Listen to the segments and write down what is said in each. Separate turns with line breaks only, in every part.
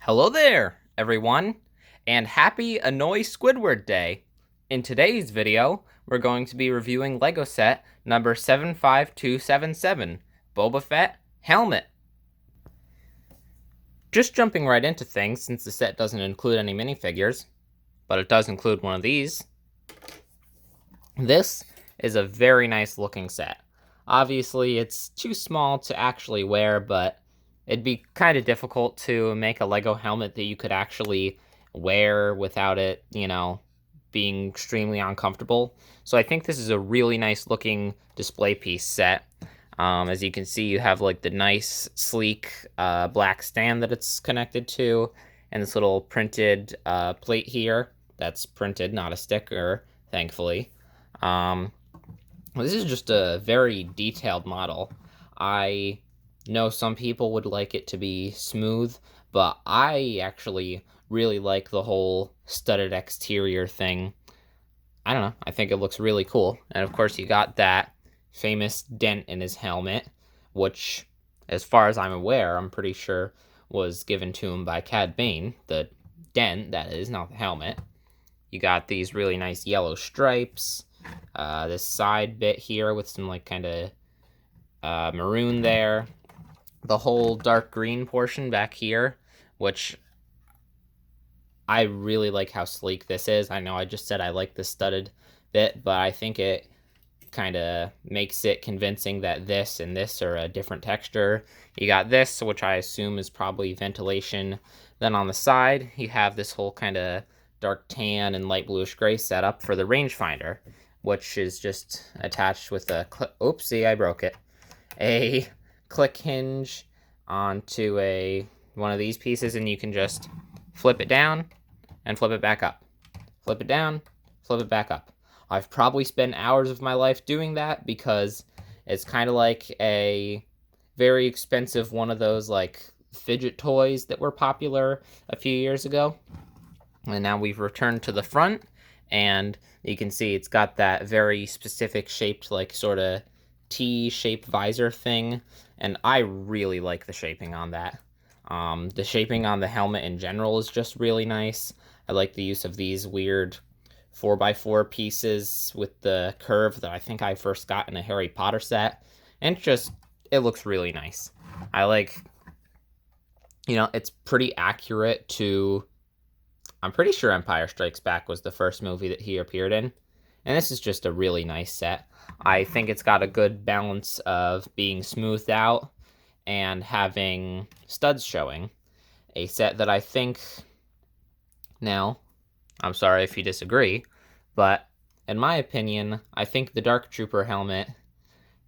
Hello there, everyone, and happy Annoy Squidward Day. In today's video, we're going to be reviewing Lego set number 75277, Boba Fett Helmet. Just jumping right into things, since the set doesn't include any minifigures, but it does include one of these. This is a very nice looking set. Obviously, it's too small to actually wear, but it'd be kind of difficult to make a Lego helmet that you could actually wear without it, being extremely uncomfortable. So I think this is a really nice looking display piece set. As you can see, you have like the nice, sleek black stand that it's connected to, and this little printed plate here that's printed, not a sticker, thankfully. This is just a very detailed model. I know some people would like it to be smooth, but I actually really like the whole studded exterior thing. I don't know, I think it looks really cool. And of course you got that famous dent in his helmet, which, as far as I'm aware, I'm pretty sure was given to him by Cad Bane. The dent, that is, not the helmet. You got these really nice yellow stripes. This side bit here with some like kind of maroon there. The whole dark green portion back here, which I really like how sleek this is. I know I just said I like the studded bit, but I think it kind of makes it convincing that this and this are a different texture. You got this, which I assume is probably ventilation. Then on the side, you have this whole kind of dark tan and light bluish gray setup for the rangefinder, which is just attached with a oopsie, I broke it. A click hinge onto one of these pieces, and you can just flip it down and flip it back up. Flip it down, flip it back up. I've probably spent hours of my life doing that because it's kind of like a very expensive one of those like fidget toys that were popular a few years ago. And now we've returned to the front, and you can see it's got that very specific shaped, like sort of T-shaped visor thing, and I really like the shaping on that. The shaping on the helmet in general is just really nice. I like the use of these weird 4x4 pieces with the curve that I think I first got in a Harry Potter set, and it looks really nice. I like, it's pretty accurate to, I'm pretty sure Empire Strikes Back was the first movie that he appeared in, and this is just a really nice set. I think it's got a good balance of being smoothed out and having studs showing. A set that I think, now, I'm sorry if you disagree, but in my opinion, I think the Dark Trooper helmet,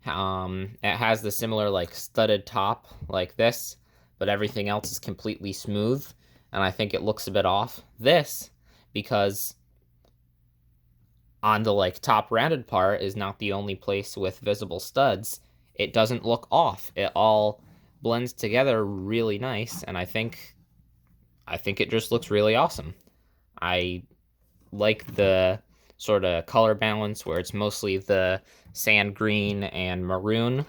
it has the similar like studded top like this, but everything else is completely smooth, and I think it looks a bit off. This, because on the like top rounded part is not the only place with visible studs, it doesn't look off. It all blends together really nice, and I think it just looks really awesome. I like the sort of color balance where it's mostly the sand green and maroon, and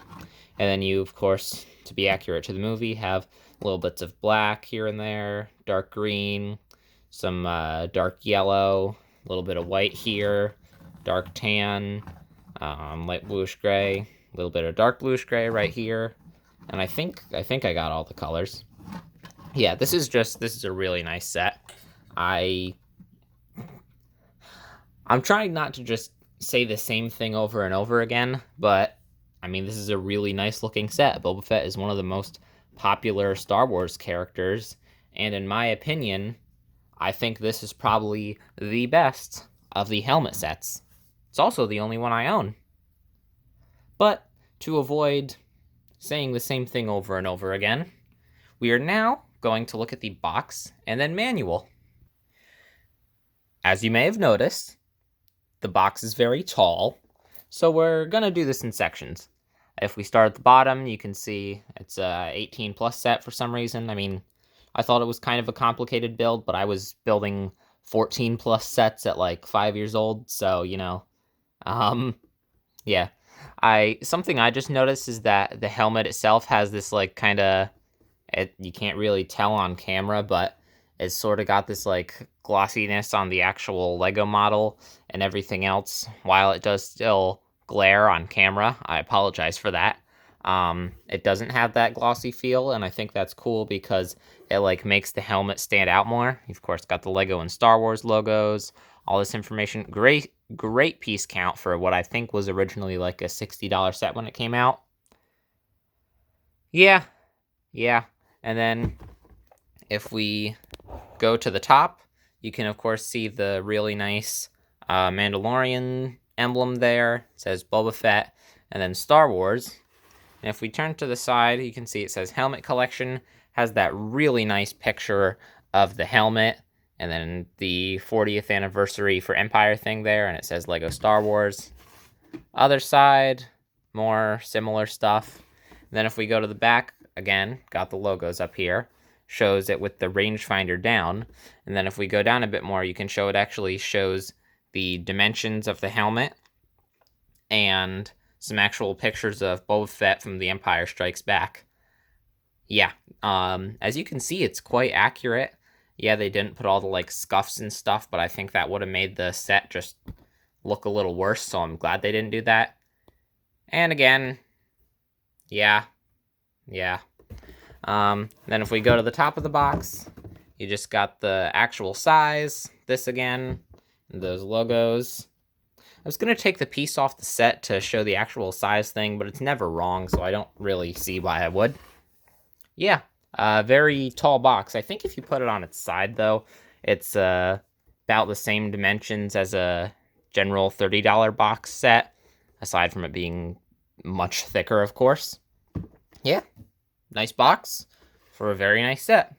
then you, of course, to be accurate to the movie, have little bits of black here and there, dark green, some dark yellow, a little bit of white here, dark tan, light bluish gray, a little bit of dark bluish gray right here, and I think I got all the colors. Yeah, this is a really nice set. I'm trying not to just say the same thing over and over again, but I mean, this is a really nice looking set. Boba Fett is one of the most popular Star Wars characters, and in my opinion, I think this is probably the best of the helmet sets. It's also the only one I own. But to avoid saying the same thing over and over again, we are now going to look at the box and then manual. As you may have noticed, the box is very tall, so we're going to do this in sections. If we start at the bottom, you can see it's a 18 plus set for some reason. I mean, I thought it was kind of a complicated build, but I was building 14 plus sets at like 5 years old, so, yeah. Something I just noticed is that the helmet itself has this like kind of, you can't really tell on camera, but It's sort of got this like glossiness on the actual Lego model and everything else. While it does still glare on camera, I apologize for that. It doesn't have that glossy feel, and I think that's cool because it like makes the helmet stand out more. You've of course got the Lego and Star Wars logos, all this information. Great piece count for what I think was originally like a $60 set when it came out. Yeah, yeah. And then if we go to the top, you can of course see the really nice Mandalorian emblem there. It says Boba Fett, and then Star Wars. And if we turn to the side, you can see it says Helmet Collection. Has that really nice picture of the helmet, and then the 40th anniversary for Empire thing there, and it says Lego Star Wars. Other side, more similar stuff. And then if we go to the back, again, got the logos up here. Shows it with the rangefinder down. And then if we go down a bit more, you can show it actually shows the dimensions of the helmet and some actual pictures of Boba Fett from The Empire Strikes Back. Yeah, as you can see, it's quite accurate. Yeah, they didn't put all the like scuffs and stuff, but I think that would have made the set just look a little worse, so I'm glad they didn't do that. And again, yeah. Then if we go to the top of the box, you just got the actual size, this again, and those logos. I was going to take the piece off the set to show the actual size thing, but it's never wrong, so I don't really see why I would. Yeah, very tall box. I think if you put it on its side, though, it's about the same dimensions as a general $30 box set, aside from it being much thicker, of course. Yeah, nice box for a very nice set.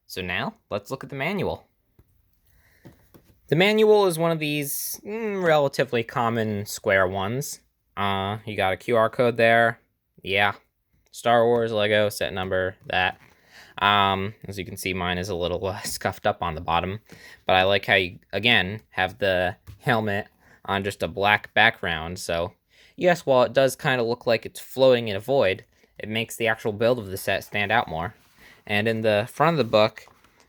So now, let's look at the manual. The manual is one of these relatively common square ones. You got a QR code there. Yeah. Star Wars, Lego, set number, that. As you can see, mine is a little scuffed up on the bottom. But I like how you, again, have the helmet on just a black background. So, yes, while it does kind of look like it's floating in a void, it makes the actual build of the set stand out more. And in the front of the book,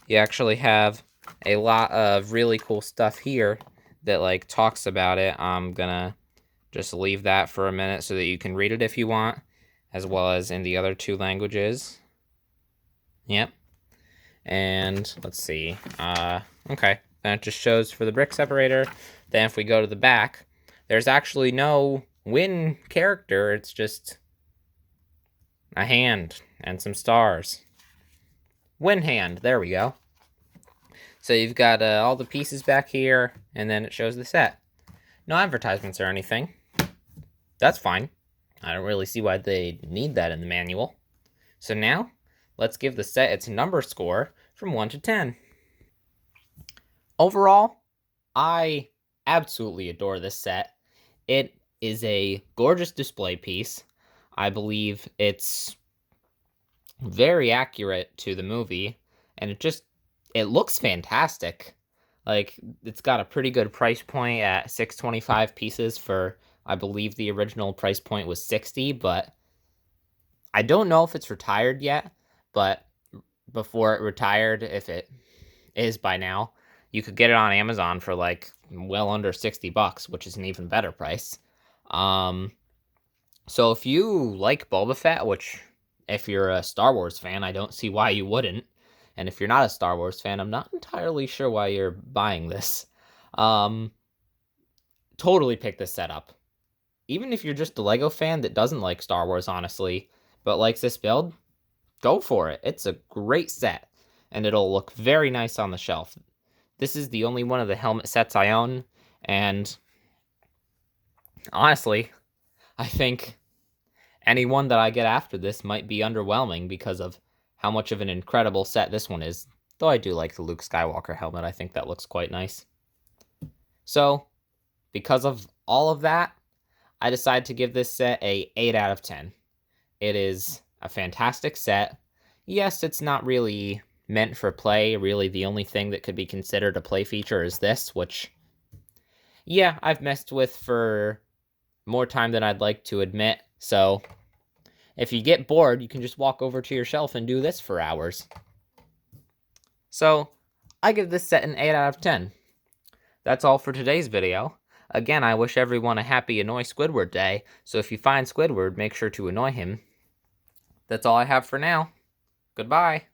you actually have a lot of really cool stuff here that like talks about it. I'm gonna just leave that for a minute so that you can read it if you want, as well as in the other two languages. Yep. And let's see. Okay. Then it just shows for the brick separator. Then if we go to the back, there's actually no win character. It's just a hand and some stars. Win hand. There we go. So you've got all the pieces back here, and then it shows the set. No advertisements or anything. That's fine. I don't really see why they need that in the manual. So now, let's give the set its number score from 1 to 10. Overall, I absolutely adore this set. It is a gorgeous display piece. I believe it's very accurate to the movie, and it looks fantastic. Like, it's got a pretty good price point at $6.25 pieces for, I believe the original price point was $60, but I don't know if it's retired yet, but before it retired, if it is by now, you could get it on Amazon for like well under $60, which is an even better price. So if you like Boba Fett, which if you're a Star Wars fan, I don't see why you wouldn't. And if you're not a Star Wars fan, I'm not entirely sure why you're buying this. Totally pick this set up. Even if you're just a Lego fan that doesn't like Star Wars, honestly, but likes this build, go for it. It's a great set, and it'll look very nice on the shelf. This is the only one of the helmet sets I own, and honestly, I think any one that I get after this might be underwhelming because of how much of an incredible set this one is. Though I do like the Luke Skywalker helmet. I think that looks quite nice. So, because of all of that, I decided to give this set a 8 out of 10. It is a fantastic set. Yes, it's not really meant for play. Really, the only thing that could be considered a play feature is this, which, yeah, I've messed with for more time than I'd like to admit. So, if you get bored, you can just walk over to your shelf and do this for hours. So, I give this set an 8 out of 10. That's all for today's video. Again, I wish everyone a happy Annoy Squidward Day, so if you find Squidward, make sure to annoy him. That's all I have for now. Goodbye.